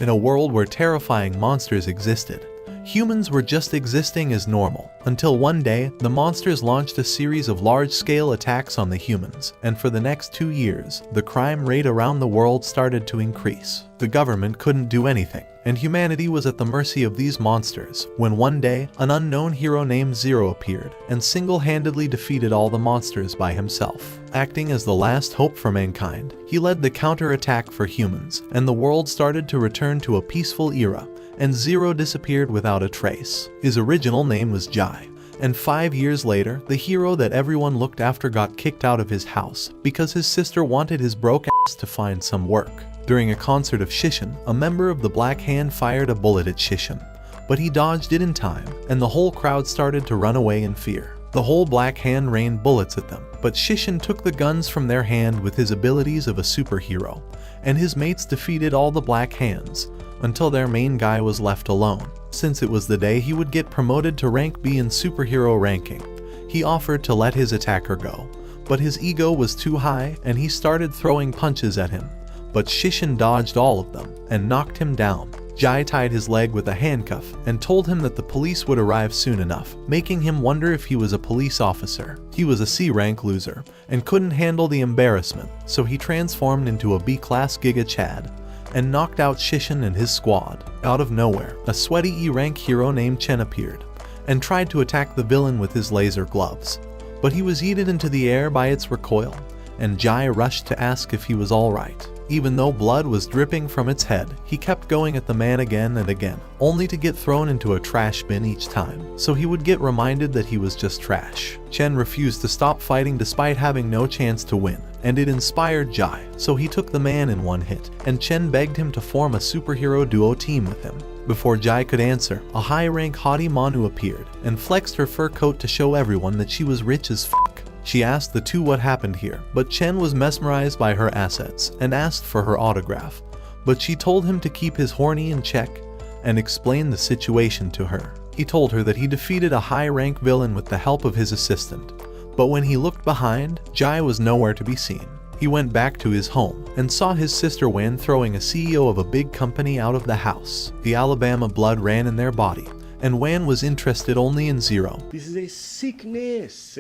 In a world where terrifying monsters existed, humans were just existing as normal, until one day, the monsters launched a series of large-scale attacks on the humans, and for the next 2 years, the crime rate around the world started to increase. The government couldn't do anything, and humanity was at the mercy of these monsters, when one day, an unknown hero named Zero appeared, and single-handedly defeated all the monsters by himself. Acting as the last hope for mankind, he led the counter-attack for humans, and the world started to return to a peaceful era, and Zero disappeared without a trace. His original name was Jai, and 5 years later, the hero that everyone looked after got kicked out of his house because his sister wanted his broke ass to find some work. During a concert of Shishin, a member of the Black Hand fired a bullet at Shishin, but he dodged it in time, and the whole crowd started to run away in fear. The whole Black Hand rained bullets at them, but Shishin took the guns from their hand with his abilities of a superhero, and his mates defeated all the Black Hands, until their main guy was left alone. Since it was the day he would get promoted to rank B in superhero ranking, he offered to let his attacker go, but his ego was too high and he started throwing punches at him. But Shishin dodged all of them and knocked him down. Jai tied his leg with a handcuff and told him that the police would arrive soon enough, making him wonder if he was a police officer. He was a C-rank loser and couldn't handle the embarrassment, so he transformed into a B-class Giga Chad and knocked out Shishin and his squad. Out of nowhere, a sweaty E-rank hero named Chen appeared and tried to attack the villain with his laser gloves, but he was yeeted into the air by its recoil, and Jai rushed to ask if he was alright. Even though blood was dripping from its head, he kept going at the man again and again, only to get thrown into a trash bin each time, so he would get reminded that he was just trash. Chen refused to stop fighting despite having no chance to win, and it inspired Jai, so he took the man in one hit, and Chen begged him to form a superhero duo team with him. Before Jai could answer, a high-rank haughty Manu appeared, and flexed her fur coat to show everyone that she was rich as fuck. She asked the two what happened here, but Chen was mesmerized by her assets and asked for her autograph, but she told him to keep his horny in check and explained the situation to her. He told her that he defeated a high-rank villain with the help of his assistant, but when he looked behind, Jai was nowhere to be seen. He went back to his home and saw his sister Wan throwing a CEO of a big company out of the house. The Alabama blood ran in their body, and Wan was interested only in Zero. This is a sickness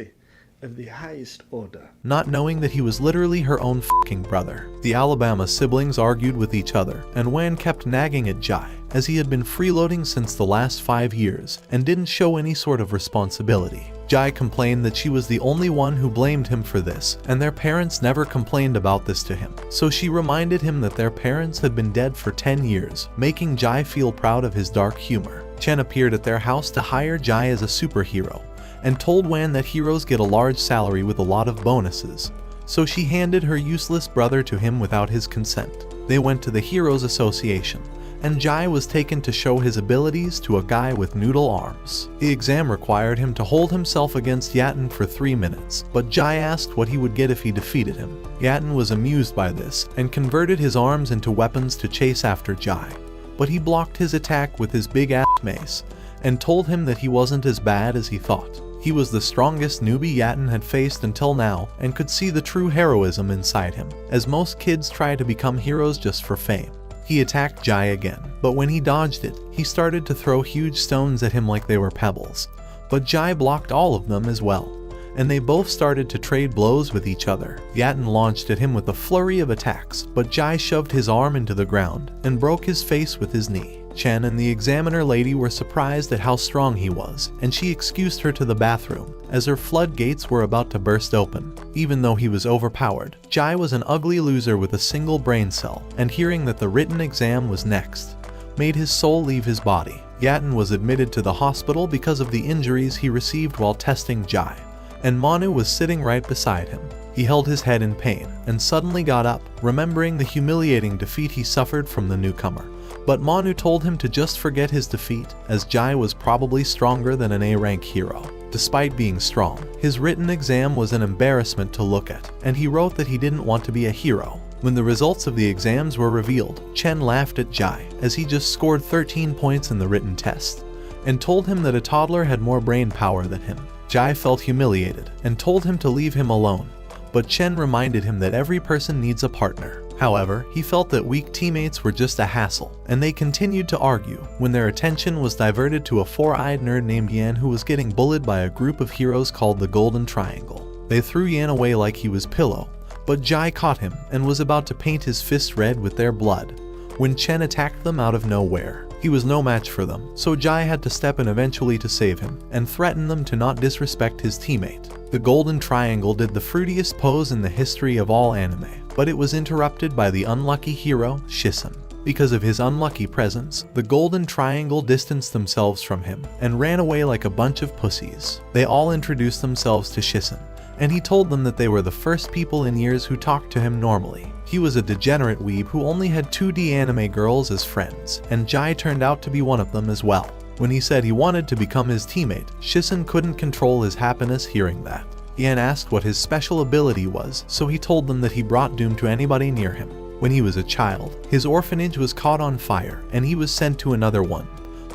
of the highest order. Not knowing that he was literally her own fucking brother. The Alabama siblings argued with each other, and Wan kept nagging at Jai, as he had been freeloading since the last 5 years and didn't show any sort of responsibility. Jai complained that she was the only one who blamed him for this, and their parents never complained about this to him. So she reminded him that their parents had been dead for 10 years, making Jai feel proud of his dark humor. Chen appeared at their house to hire Jai as a superhero, and told Wan that heroes get a large salary with a lot of bonuses, so she handed her useless brother to him without his consent. They went to the Heroes Association, and Jai was taken to show his abilities to a guy with noodle arms. The exam required him to hold himself against Yatten for 3 minutes, but Jai asked what he would get if he defeated him. Yatten was amused by this, and converted his arms into weapons to chase after Jai, but he blocked his attack with his big-ass mace, and told him that he wasn't as bad as he thought. He was the strongest newbie Yatten had faced until now and could see the true heroism inside him, as most kids try to become heroes just for fame. He attacked Jai again, but when he dodged it, he started to throw huge stones at him like they were pebbles. But Jai blocked all of them as well, and they both started to trade blows with each other. Yatten launched at him with a flurry of attacks, but Jai shoved his arm into the ground and broke his face with his knee. Chen and the examiner lady were surprised at how strong he was, and she excused her to the bathroom, as her floodgates were about to burst open. Even though he was overpowered, Jai was an ugly loser with a single brain cell, and hearing that the written exam was next, made his soul leave his body. Yatten was admitted to the hospital because of the injuries he received while testing Jai, and Manu was sitting right beside him. He held his head in pain, and suddenly got up, remembering the humiliating defeat he suffered from the newcomer. But Manu told him to just forget his defeat, as Jai was probably stronger than an A-rank hero. Despite being strong, his written exam was an embarrassment to look at, and he wrote that he didn't want to be a hero. When the results of the exams were revealed, Chen laughed at Jai, as he just scored 13 points in the written test, and told him that a toddler had more brain power than him. Jai felt humiliated, and told him to leave him alone, but Chen reminded him that every person needs a partner. However, he felt that weak teammates were just a hassle, and they continued to argue when their attention was diverted to a four-eyed nerd named Yan who was getting bullied by a group of heroes called the Golden Triangle. They threw Yan away like he was pillow, but Jai caught him and was about to paint his fist red with their blood when Chen attacked them out of nowhere. He was no match for them, so Jai had to step in eventually to save him and threaten them to not disrespect his teammate. The Golden Triangle did the fruitiest pose in the history of all anime, but it was interrupted by the unlucky hero, Shisen. Because of his unlucky presence, the Golden Triangle distanced themselves from him and ran away like a bunch of pussies. They all introduced themselves to Shisen, and he told them that they were the first people in years who talked to him normally. He was a degenerate weeb who only had 2D anime girls as friends, and Jai turned out to be one of them as well. When he said he wanted to become his teammate, Shisen couldn't control his happiness hearing that. Yan asked what his special ability was, so he told them that he brought doom to anybody near him. When he was a child, his orphanage was caught on fire and he was sent to another one,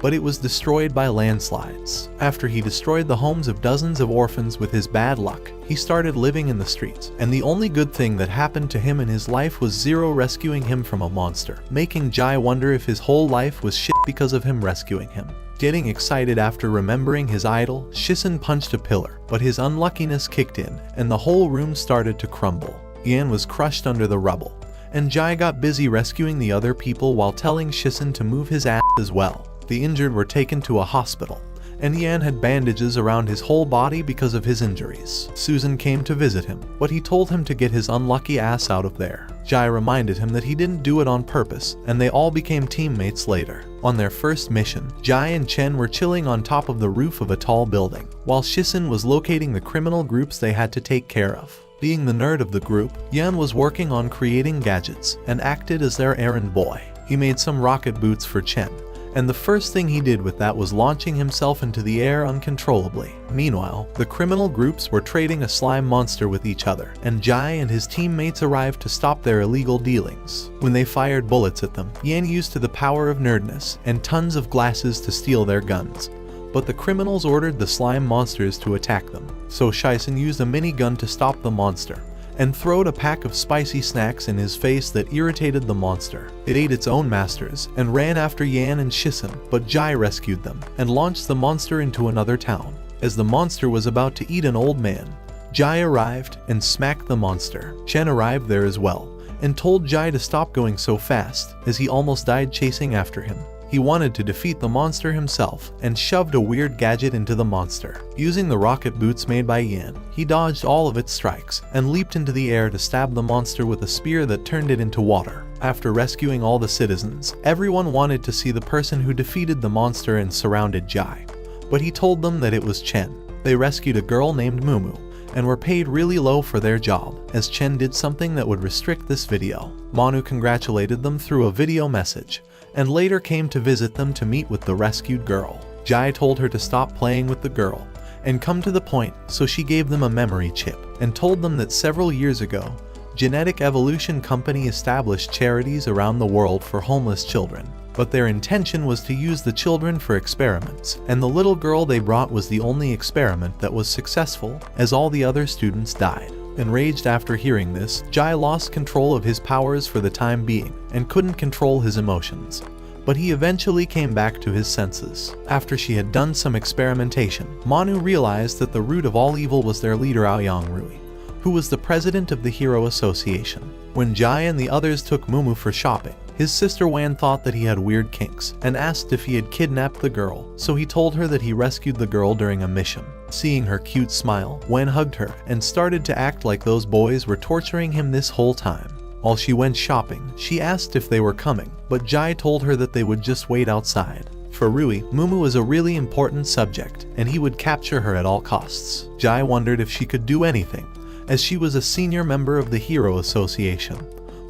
but it was destroyed by landslides. After he destroyed the homes of dozens of orphans with his bad luck, he started living in the streets, and the only good thing that happened to him in his life was Zero rescuing him from a monster, making Jai wonder if his whole life was shit because of him rescuing him. Getting excited after remembering his idol, Shisen punched a pillar, but his unluckiness kicked in, and the whole room started to crumble. Yan was crushed under the rubble, and Jai got busy rescuing the other people while telling Shisen to move his ass as well. The injured were taken to a hospital, and Yan had bandages around his whole body because of his injuries. Susan came to visit him, but he told him to get his unlucky ass out of there. Jai reminded him that he didn't do it on purpose, and they all became teammates later. On their first mission, Jai and Chen were chilling on top of the roof of a tall building, while Shisen was locating the criminal groups they had to take care of. Being the nerd of the group, Yan was working on creating gadgets and acted as their errand boy. He made some rocket boots for Chen, and the first thing he did with that was launching himself into the air uncontrollably. Meanwhile, the criminal groups were trading a slime monster with each other, and Jai and his teammates arrived to stop their illegal dealings. When they fired bullets at them, Yan used the power of nerdness and tons of glasses to steal their guns, but the criminals ordered the slime monsters to attack them. So Shisen used a minigun to stop the monster, and throwed a pack of spicy snacks in his face that irritated the monster. It ate its own masters and ran after Yan and Shisen, but Jai rescued them and launched the monster into another town. As the monster was about to eat an old man, Jai arrived and smacked the monster. Chen arrived there as well and told Jai to stop going so fast, as he almost died chasing after him. He wanted to defeat the monster himself and shoved a weird gadget into the monster. Using the rocket boots made by Yan, he dodged all of its strikes and leaped into the air to stab the monster with a spear that turned it into water. After rescuing all the citizens, everyone wanted to see the person who defeated the monster and surrounded Jai, but he told them that it was Chen. They rescued a girl named Mumu and were paid really low for their job, as Chen did something that would restrict this video. Manu congratulated them through a video message, and later came to visit them to meet with the rescued girl. Jai told her to stop playing with the girl and come to the point, so she gave them a memory chip and told them that several years ago, Genetic Evolution Company established charities around the world for homeless children, but their intention was to use the children for experiments, and the little girl they brought was the only experiment that was successful, as all the other students died. Enraged after hearing this, Jai lost control of his powers for the time being and couldn't control his emotions, but he eventually came back to his senses. After she had done some experimentation, Manu realized that the root of all evil was their leader Aoyang Rui, who was the president of the Hero Association. When Jai and the others took Mumu for shopping, his sister Wan thought that he had weird kinks and asked if he had kidnapped the girl, so he told her that he rescued the girl during a mission. Seeing her cute smile, Wan hugged her and started to act like those boys were torturing him this whole time. While she went shopping, she asked if they were coming, but Jai told her that they would just wait outside. For Rui, Mumu was a really important subject, and he would capture her at all costs. Jai wondered if she could do anything, as she was a senior member of the Hero Association,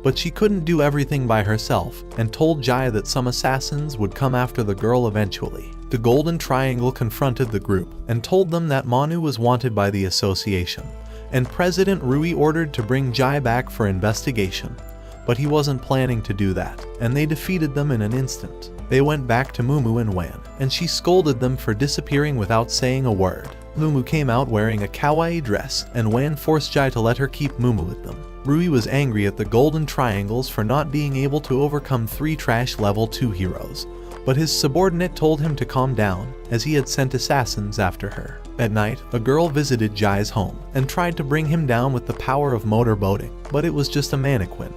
but she couldn't do everything by herself, and told Jai that some assassins would come after the girl eventually. The Golden Triangle confronted the group and told them that Manu was wanted by the association, and President Rui ordered to bring Jai back for investigation, but he wasn't planning to do that, and they defeated them in an instant. They went back to Mumu and Wan, and she scolded them for disappearing without saying a word. Mumu came out wearing a kawaii dress, and Wan forced Jai to let her keep Mumu with them. Rui was angry at the Golden Triangles for not being able to overcome 3 trash level 2 heroes, but his subordinate told him to calm down as he had sent assassins after her. At night, a girl visited Jai's home and tried to bring him down with the power of motorboating, but it was just a mannequin,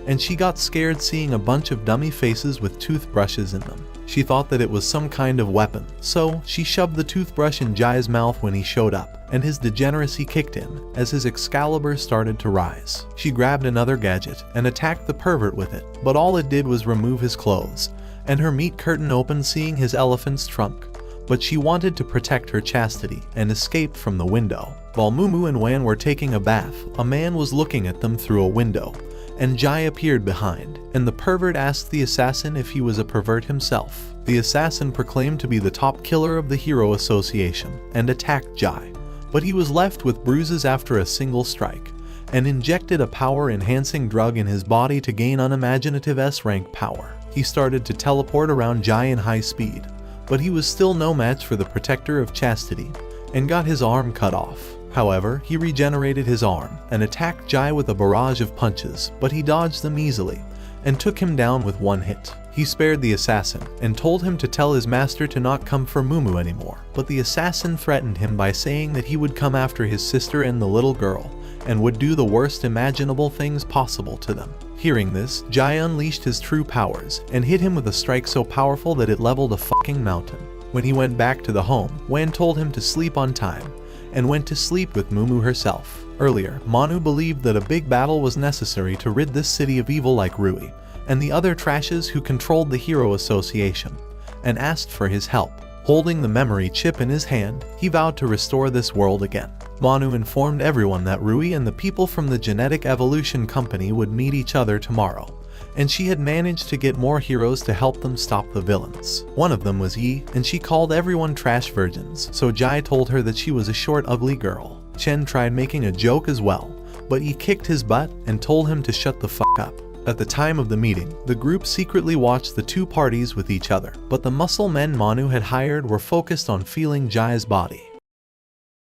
and she got scared seeing a bunch of dummy faces with toothbrushes in them. She thought that it was some kind of weapon, so she shoved the toothbrush in Jai's mouth when he showed up, and his degeneracy kicked in as his Excalibur started to rise. She grabbed another gadget and attacked the pervert with it, but all it did was remove his clothes, and her meat curtain opened seeing his elephant's trunk. But she wanted to protect her chastity and escaped from the window. While Mumu and Wan were taking a bath, a man was looking at them through a window, and Jai appeared behind, and the pervert asked the assassin if he was a pervert himself. The assassin proclaimed to be the top killer of the Hero Association and attacked Jai, but he was left with bruises after a single strike, and injected a power-enhancing drug in his body to gain unimaginative S-rank power. He started to teleport around Jai in high speed, but he was still no match for the protector of chastity, and got his arm cut off. However, he regenerated his arm and attacked Jai with a barrage of punches, but he dodged them easily and took him down with one hit. He spared the assassin and told him to tell his master to not come for Mumu anymore, but the assassin threatened him by saying that he would come after his sister and the little girl, and would do the worst imaginable things possible to them. Hearing this, Jai unleashed his true powers and hit him with a strike so powerful that it leveled a fucking mountain. When he went back to the home, Wan told him to sleep on time, and went to sleep with Mumu herself. Earlier, Manu believed that a big battle was necessary to rid this city of evil like Rui, and the other trashes who controlled the Hero Association, and asked for his help. Holding the memory chip in his hand, he vowed to restore this world again. Manu informed everyone that Rui and the people from the Genetic Evolution Company would meet each other tomorrow, and she had managed to get more heroes to help them stop the villains. One of them was Yi, and she called everyone trash virgins, so Jai told her that she was a short, ugly girl. Chen tried making a joke as well, but Yi kicked his butt and told him to shut the fuck up. At the time of the meeting, the group secretly watched the two parties with each other, but the muscle men Manu had hired were focused on feeling Jai's body.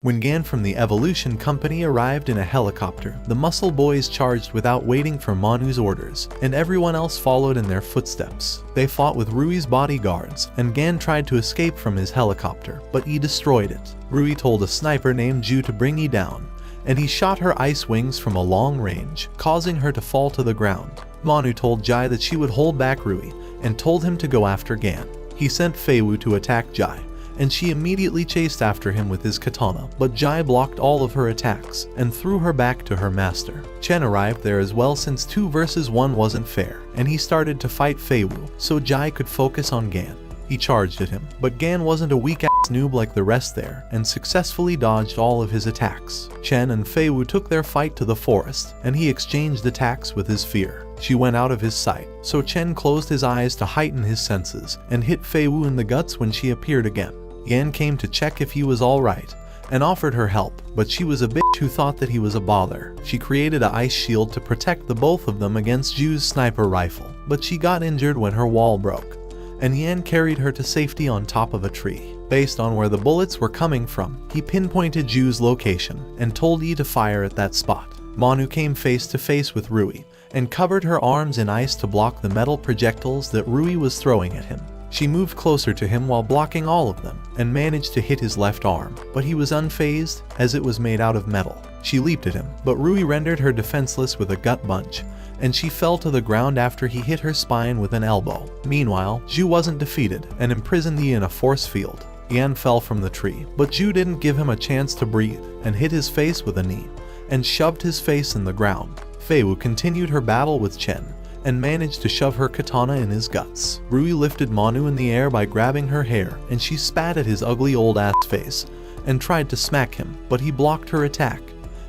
When Gan from the Evolution Company arrived in a helicopter, the muscle boys charged without waiting for Manu's orders, and everyone else followed in their footsteps. They fought with Rui's bodyguards, and Gan tried to escape from his helicopter, but Yi destroyed it. Rui told a sniper named Ju to bring Yi down, and he shot her ice wings from a long range, causing her to fall to the ground. Manu told Jai that she would hold back Rui, and told him to go after Gan. He sent Feiwu to attack Jai, and she immediately chased after him with his katana, but Jai blocked all of her attacks and threw her back to her master. Chen arrived there as well since 2 versus 1 wasn't fair, and he started to fight Feiwu so Jai could focus on Gan. He charged at him, but Gan wasn't a weak-ass noob like the rest there and successfully dodged all of his attacks. Chen and Feiwu took their fight to the forest, and he exchanged attacks with his fear. She went out of his sight, so Chen closed his eyes to heighten his senses and hit Feiwu in the guts when she appeared again. Yan came to check if he was alright and offered her help, but she was a bitch who thought that he was a bother. She created an ice shield to protect the both of them against Ju's sniper rifle, but she got injured when her wall broke, and Yan carried her to safety on top of a tree. Based on where the bullets were coming from, he pinpointed Ju's location and told Yi to fire at that spot. Manu came face to face with Rui and covered her arms in ice to block the metal projectiles that Rui was throwing at him. She moved closer to him while blocking all of them and managed to hit his left arm, but he was unfazed as it was made out of metal. She leaped at him, but Rui rendered her defenseless with a gut punch, and she fell to the ground after he hit her spine with an elbow. Meanwhile, Ju wasn't defeated and imprisoned Yi in a force field. Yan fell from the tree, but Ju didn't give him a chance to breathe and hit his face with a knee and shoved his face in the ground. Feiwu continued her battle with Chen and managed to shove her katana in his guts. Rui lifted Manu in the air by grabbing her hair, and she spat at his ugly old ass face and tried to smack him, but he blocked her attack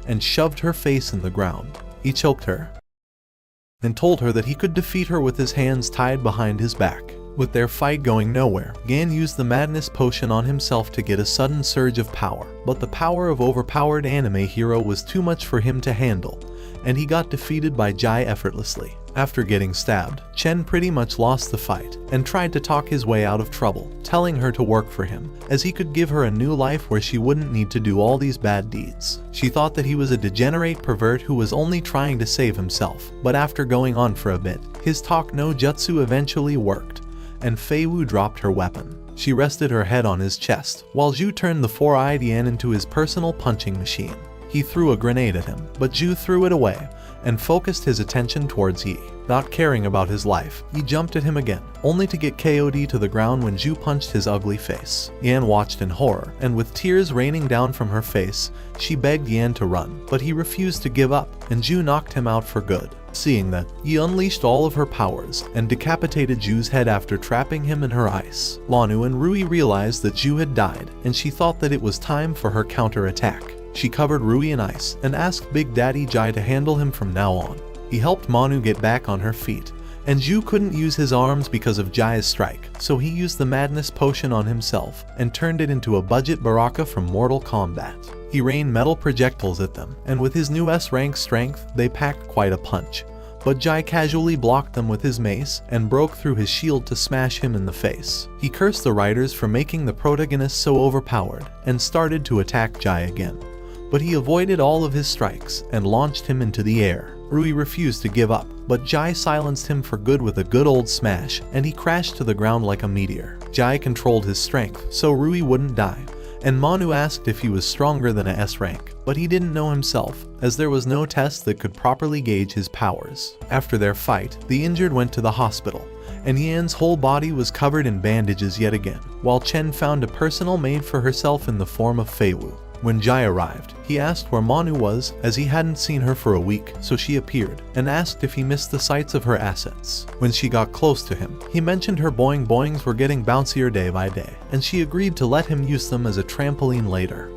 and shoved her face in the ground. He choked her and told her that he could defeat her with his hands tied behind his back. With their fight going nowhere, Gan used the madness potion on himself to get a sudden surge of power, but the power of overpowered anime hero was too much for him to handle, and he got defeated by Jai effortlessly. After getting stabbed, Chen pretty much lost the fight and tried to talk his way out of trouble, telling her to work for him, as he could give her a new life where she wouldn't need to do all these bad deeds. She thought that he was a degenerate pervert who was only trying to save himself, but after going on for a bit, his talk no jutsu eventually worked, and Fei Wu dropped her weapon. She rested her head on his chest, while Zhu turned the four-eyed Yan into his personal punching machine. He threw a grenade at him, but Zhu threw it away, and focused his attention towards Yi. Not caring about his life, he jumped at him again, only to get KO'd to the ground when Zhu punched his ugly face. Yan watched in horror, and with tears raining down from her face, she begged Yan to run, but he refused to give up, and Zhu knocked him out for good. Seeing that, Yi unleashed all of her powers and decapitated Zhu's head after trapping him in her ice. Lanu and Rui realized that Zhu had died, and she thought that it was time for her counterattack. She covered Rui in ice and asked Big Daddy Jai to handle him from now on. He helped Manu get back on her feet, and Zhu couldn't use his arms because of Jai's strike, so he used the madness potion on himself and turned it into a budget Baraka from Mortal Kombat. He rained metal projectiles at them, and with his new S-rank strength, they packed quite a punch. But Jai casually blocked them with his mace and broke through his shield to smash him in the face. He cursed the writers for making the protagonist so overpowered and started to attack Jai again. But he avoided all of his strikes and launched him into the air. Rui refused to give up, but Jai silenced him for good with a good old smash, and he crashed to the ground like a meteor. Jai controlled his strength so Rui wouldn't die, and Manu asked if he was stronger than a S rank, but he didn't know himself, as there was no test that could properly gauge his powers. After their fight, the injured went to the hospital, and Yan's whole body was covered in bandages yet again, while Chen found a personal maid for herself in the form of Fei Wu. When Jai arrived, he asked where Manu was, as he hadn't seen her for a week, so she appeared, and asked if he missed the sights of her assets. When she got close to him, he mentioned her boing boings were getting bouncier day by day, and she agreed to let him use them as a trampoline later.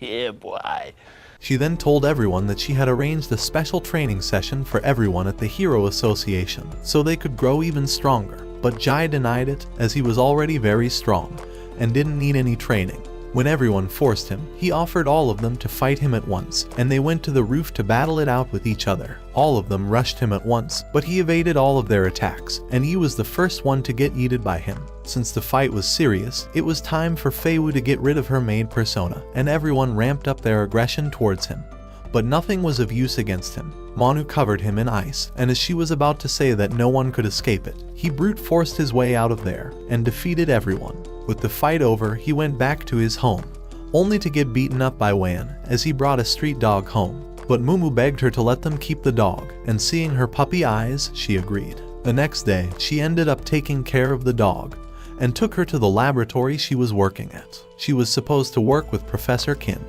Yeah, boy. She then told everyone that she had arranged a special training session for everyone at the Hero Association, so they could grow even stronger, but Jai denied it, as he was already very strong, and didn't need any training. When everyone forced him, he offered all of them to fight him at once, and they went to the roof to battle it out with each other. All of them rushed him at once, but he evaded all of their attacks, and he was the first one to get yeeted by him. Since the fight was serious, it was time for Fei Wu to get rid of her maid persona, and everyone ramped up their aggression towards him. But nothing was of use against him. Manu covered him in ice, and as she was about to say that no one could escape it, he brute forced his way out of there, and defeated everyone. With the fight over, he went back to his home, only to get beaten up by Wan, as he brought a street dog home. But Mumu begged her to let them keep the dog, and seeing her puppy eyes, she agreed. The next day, she ended up taking care of the dog, and took her to the laboratory she was working at. She was supposed to work with Professor Qin,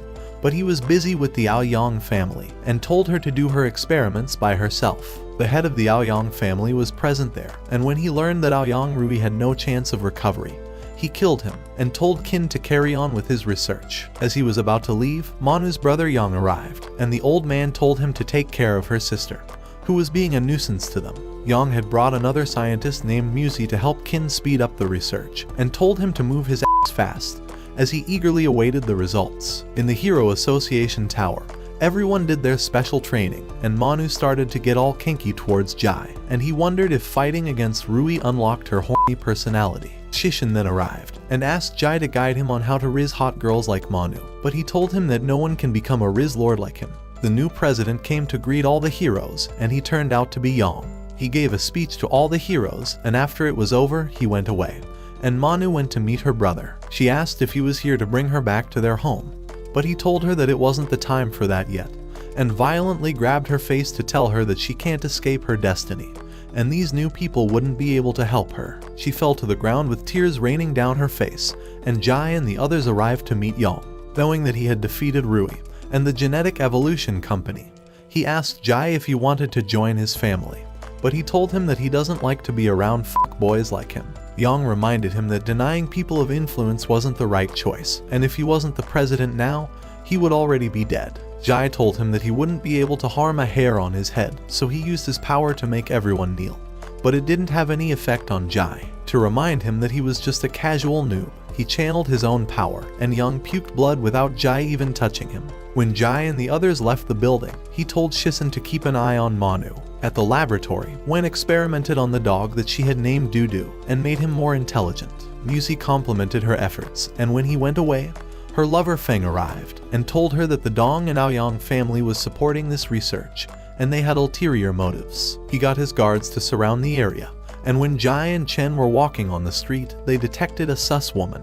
but he was busy with the Aoyang family, and told her to do her experiments by herself. The head of the Aoyang family was present there, and when he learned that Aoyang Rui had no chance of recovery, he killed him, and told Qin to carry on with his research. As he was about to leave, Manu's brother Yang arrived, and the old man told him to take care of her sister, who was being a nuisance to them. Yang had brought another scientist named Musi to help Qin speed up the research, and told him to move his ass fast, as he eagerly awaited the results. In the Hero Association Tower, everyone did their special training, and Manu started to get all kinky towards Jai, and he wondered if fighting against Rui unlocked her horny personality. Shishin then arrived, and asked Jai to guide him on how to riz hot girls like Manu, but he told him that no one can become a riz lord like him. The new president came to greet all the heroes, and he turned out to be Yang. He gave a speech to all the heroes, and after it was over, he went away, and Manu went to meet her brother. She asked if he was here to bring her back to their home, but he told her that it wasn't the time for that yet, and violently grabbed her face to tell her that she can't escape her destiny, and these new people wouldn't be able to help her. She fell to the ground with tears raining down her face, and Jai and the others arrived to meet Yang. Knowing that he had defeated Rui and the Genetic Evolution Company, he asked Jai if he wanted to join his family, but he told him that he doesn't like to be around fuckboys like him. Yang reminded him that denying people of influence wasn't the right choice, and if he wasn't the president now, he would already be dead. Jai told him that he wouldn't be able to harm a hair on his head, so he used his power to make everyone kneel. But it didn't have any effect on Jai. To remind him that he was just a casual noob, he channeled his own power, and Yang puked blood without Jai even touching him. When Jai and the others left the building, he told Shisen to keep an eye on Manu, At the laboratory, Wen experimented on the dog that she had named Dudu and made him more intelligent. Musi complimented her efforts, and when he went away, her lover Feng arrived and told her that the Dong and Aoyang family was supporting this research, and they had ulterior motives. He got his guards to surround the area, and when Jai and Chen were walking on the street, they detected a sus woman,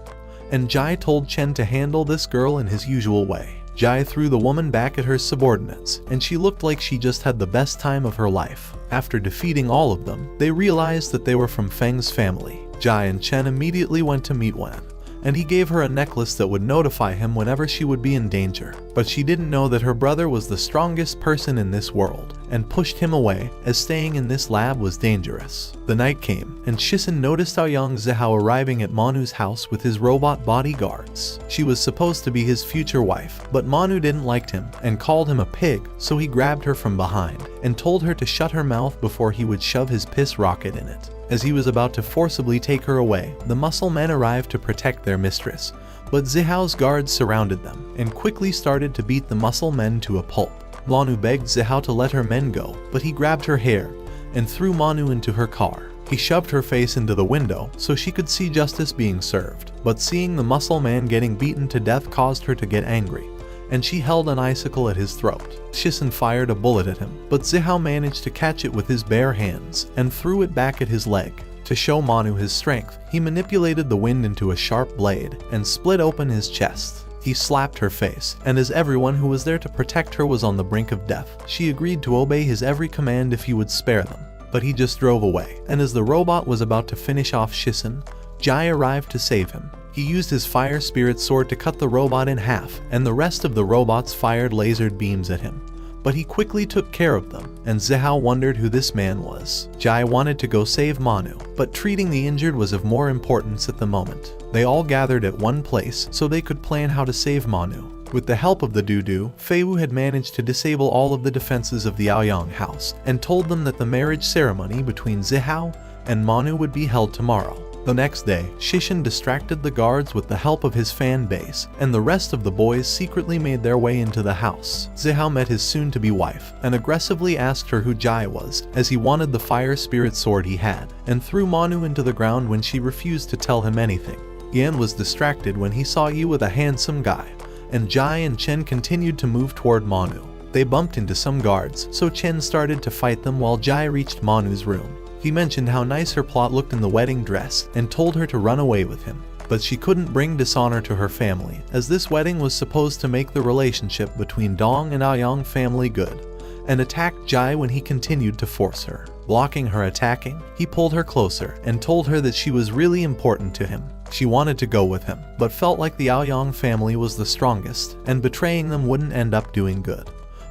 and Jai told Chen to handle this girl in his usual way. Jai threw the woman back at her subordinates, and she looked like she just had the best time of her life. After defeating all of them, they realized that they were from Feng's family. Jai and Chen immediately went to meet Wen, and he gave her a necklace that would notify him whenever she would be in danger. But she didn't know that her brother was the strongest person in this world, and pushed him away, as staying in this lab was dangerous. The night came, and Shisen noticed Aoyang Zihao arriving at Manu's house with his robot bodyguards. She was supposed to be his future wife, but Manu didn't like him and called him a pig, so he grabbed her from behind and told her to shut her mouth before he would shove his piss rocket in it. As he was about to forcibly take her away, the muscle men arrived to protect their mistress, but Zihao's guards surrounded them and quickly started to beat the muscle men to a pulp. Manu begged Zihao to let her men go, but he grabbed her hair and threw Manu into her car. He shoved her face into the window so she could see justice being served, but seeing the muscle man getting beaten to death caused her to get angry, and she held an icicle at his throat. Shisen fired a bullet at him, but Zihao managed to catch it with his bare hands and threw it back at his leg. To show Manu his strength, he manipulated the wind into a sharp blade and split open his chest. He slapped her face, and as everyone who was there to protect her was on the brink of death, she agreed to obey his every command if he would spare them. But he just drove away, and as the robot was about to finish off Shisen, Jai arrived to save him. He used his fire spirit sword to cut the robot in half, and the rest of the robots fired lasered beams at him. But he quickly took care of them, and Zihao wondered who this man was. Jai wanted to go save Manu, but treating the injured was of more importance at the moment. They all gathered at one place so they could plan how to save Manu. With the help of the Dudu, Feiwu had managed to disable all of the defenses of the Aoyang house, and told them that the marriage ceremony between Zihao and Manu would be held tomorrow. The next day, Shishin distracted the guards with the help of his fan base, and the rest of the boys secretly made their way into the house. Zihao met his soon-to-be wife, and aggressively asked her who Jai was, as he wanted the fire spirit sword he had, and threw Manu into the ground when she refused to tell him anything. Yan was distracted when he saw Yu with a handsome guy, and Jai and Chen continued to move toward Manu. They bumped into some guards, so Chen started to fight them while Jai reached Manu's room. He mentioned how nice her plot looked in the wedding dress and told her to run away with him. But she couldn't bring dishonor to her family, as this wedding was supposed to make the relationship between Dong and Aoyang family good, and attacked Jai when he continued to force her. Blocking her attacking, he pulled her closer and told her that she was really important to him. She wanted to go with him, but felt like the Aoyang family was the strongest, and betraying them wouldn't end up doing good.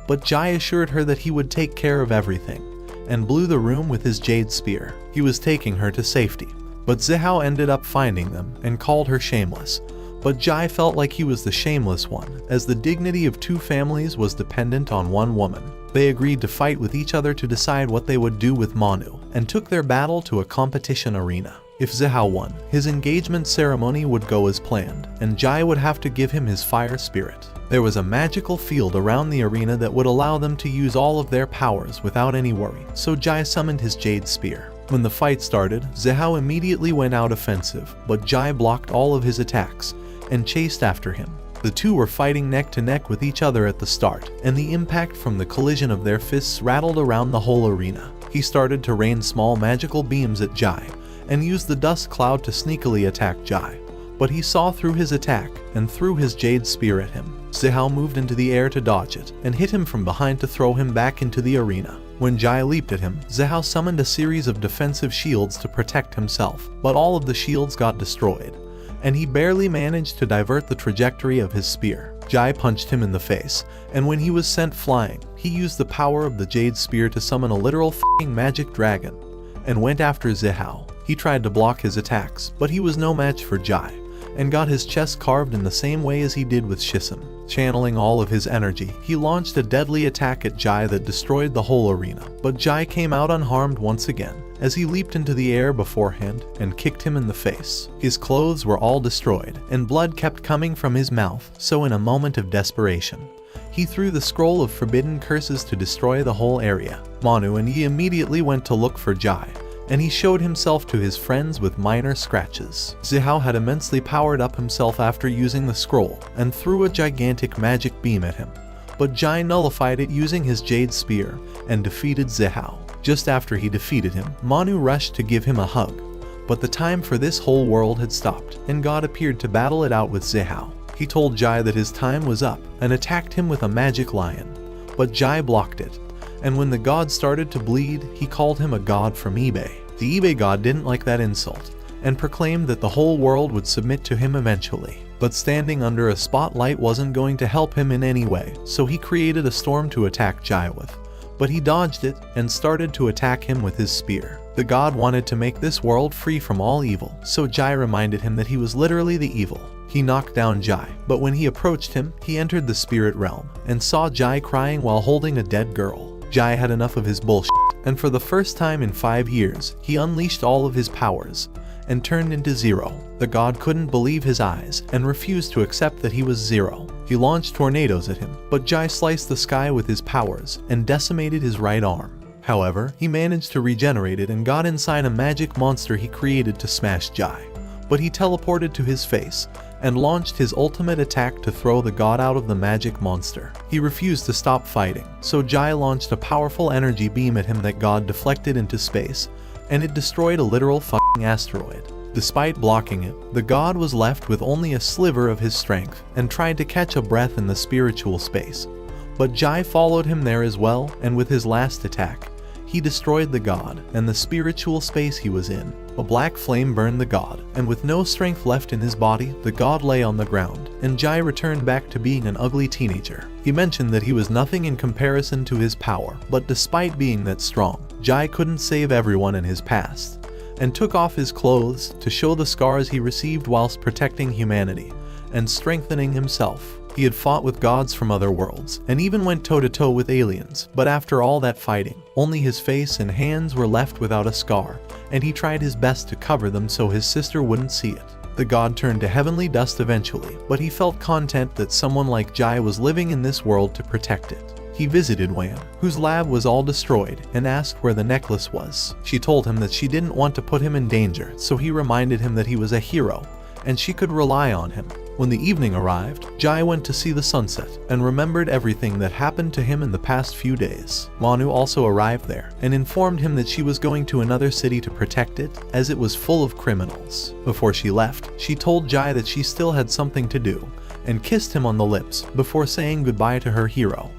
But Jai assured her that he would take care of everything, and blew the room with his jade spear. He was taking her to safety, but Zihao ended up finding them and called her shameless. But Jai felt like he was the shameless one, as the dignity of two families was dependent on one woman. They agreed to fight with each other to decide what they would do with Manu, and took their battle to a competition arena. If Zihao won, his engagement ceremony would go as planned, and Jai would have to give him his fire spirit. There was a magical field around the arena that would allow them to use all of their powers without any worry, so Jai summoned his jade spear. When the fight started, Zihao immediately went out offensive, but Jai blocked all of his attacks and chased after him. The two were fighting neck to neck with each other at the start, and the impact from the collision of their fists rattled around the whole arena. He started to rain small magical beams at Jai, and used the dust cloud to sneakily attack Jai. But he saw through his attack and threw his jade spear at him. Zihao moved into the air to dodge it, and hit him from behind to throw him back into the arena. When Jai leaped at him, Zihao summoned a series of defensive shields to protect himself, but all of the shields got destroyed, and he barely managed to divert the trajectory of his spear. Jai punched him in the face, and when he was sent flying, he used the power of the jade spear to summon a literal f***ing magic dragon, and went after Zihao. He tried to block his attacks, but he was no match for Jai, and got his chest carved in the same way as he did with Shisen. Channeling all of his energy, he launched a deadly attack at Jai that destroyed the whole arena. But Jai came out unharmed once again, as he leaped into the air beforehand and kicked him in the face. His clothes were all destroyed, and blood kept coming from his mouth, so in a moment of desperation, He threw the scroll of forbidden curses to destroy the whole area. Manu and Yi immediately went to look for Jai, and he showed himself to his friends with minor scratches. Zihao had immensely powered up himself after using the scroll and threw a gigantic magic beam at him, but Jai nullified it using his jade spear and defeated Zihao. Just after he defeated him, Manu rushed to give him a hug, but the time for this whole world had stopped, and God appeared to battle it out with Zihao. He told Jai that his time was up and attacked him with a magic lion, but Jai blocked it, and when the god started to bleed, he called him a god from eBay. The eBay god didn't like that insult and proclaimed that the whole world would submit to him eventually. But standing under a spotlight wasn't going to help him in any way, so he created a storm to attack Jai with. But he dodged it and started to attack him with his spear. The god wanted to make this world free from all evil, so Jai reminded him that he was literally the evil. He knocked down Jai, but when he approached him, he entered the spirit realm and saw Jai crying while holding a dead girl. Jai had enough of his bullshit, and for the first time in 5 years, he unleashed all of his powers and turned into Zero. The god couldn't believe his eyes and refused to accept that he was Zero. He launched tornadoes at him, but Jai sliced the sky with his powers and decimated his right arm. However, he managed to regenerate it and got inside a magic monster he created to smash Jai. But he teleported to his face and launched his ultimate attack to throw the god out of the magic monster. He refused to stop fighting, so Jai launched a powerful energy beam at him that god deflected into space, and it destroyed a literal fucking asteroid. Despite blocking it, the god was left with only a sliver of his strength and tried to catch a breath in the spiritual space. But Jai followed him there as well, and with his last attack, he destroyed the god and the spiritual space he was in. A black flame burned the god, and with no strength left in his body, the god lay on the ground, and Jai returned back to being an ugly teenager. He mentioned that he was nothing in comparison to his power, but despite being that strong, Jai couldn't save everyone in his past, and took off his clothes to show the scars he received whilst protecting humanity and strengthening himself. He had fought with gods from other worlds, and even went toe-to-toe with aliens, but after all that fighting, only his face and hands were left without a scar, and he tried his best to cover them so his sister wouldn't see it. The god turned to heavenly dust eventually, but he felt content that someone like Jai was living in this world to protect it. He visited Wan, whose lab was all destroyed, and asked where the necklace was. She told him that she didn't want to put him in danger, so he reminded him that he was a hero, and she could rely on him. When the evening arrived, Jai went to see the sunset and remembered everything that happened to him in the past few days. Manu also arrived there and informed him that she was going to another city to protect it, as it was full of criminals. Before she left, she told Jai that she still had something to do and kissed him on the lips before saying goodbye to her hero.